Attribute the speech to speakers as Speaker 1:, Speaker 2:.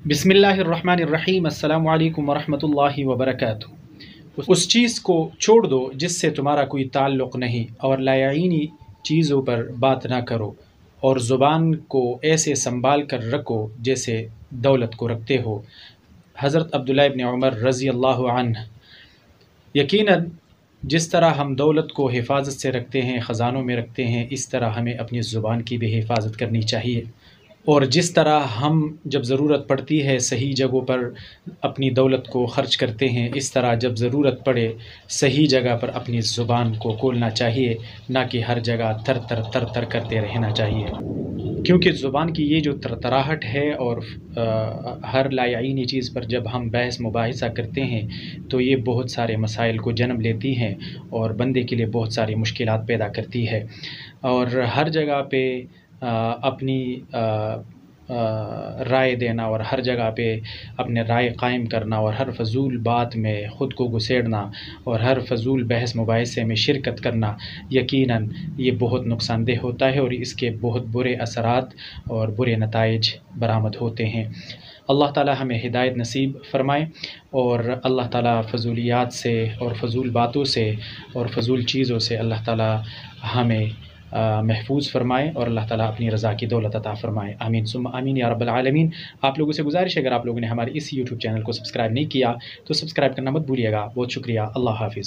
Speaker 1: बिस्मिल्लाहिर्रहमानिर्रहीम अस्सलामु अलैकुम वरहमतुल्लाहि वबरकातुहू। उस चीज़ को छोड़ दो जिससे तुम्हारा कोई ताल्लुक़ नहीं, और लायानी चीज़ों पर बात ना करो, और ज़ुबान को ऐसे संभाल कर रखो जैसे दौलत को रखते हो। हज़रत अब्दुल्लाह इब्न उमर रज़ी अल्लाहु अन्हु। यकीनन जिस तरह हम दौलत को हिफाजत से रखते हैं, ख़ज़ानों में रखते हैं, इस तरह हमें अपनी ज़ुबान की भी हिफाजत करनी चाहिए। और जिस तरह हम जब ज़रूरत पड़ती है सही जगहों पर अपनी दौलत को ख़र्च करते हैं, इस तरह जब ज़रूरत पड़े सही जगह पर अपनी ज़ुबान को खोलना चाहिए, ना कि हर जगह तर तर करते रहना चाहिए। क्योंकि ज़ुबान की ये जो तरतराहट है और हर लायानी चीज़ पर जब हम बहस मुबाहिसा करते हैं तो ये बहुत सारे मसाइल को जन्म लेती हैं और बंदे के लिए बहुत सारी मुश्किलात पैदा करती है। और हर जगह पे अपनी राय देना और हर जगह पे अपने राय कायम करना और हर फजूल बात में ख़ुद को घुसेड़ना और हर फजूल बहस मुबाहिसे में शिरकत करना, यकीनन ये बहुत नुकसानदेह होता है और इसके बहुत बुरे असरात और बुरे नताइज बरामद होते हैं। अल्लाह ताला हमें हिदायत नसीब फ़रमाए और अल्लाह ताला फ़ज़ूलियात से और फ़जूल बातों से और फ़जूल चीज़ों से अल्लाह ताला हमें महफूज फ़रमाए और अल्लाह ताला अपनी रज़ा की दौलत अता फ़रमाए। आमीन सुम्मा आमीन या रब्बल आलमीन। आप लोगों से गुजारिश है, अगर आप लोगों ने हमारे इस यूट्यूब चैनल को सब्सक्राइब नहीं किया तो सब्सक्राइब करना मत भूलिएगा। बहुत शुक्रिया। अल्लाह हाफ़िज़।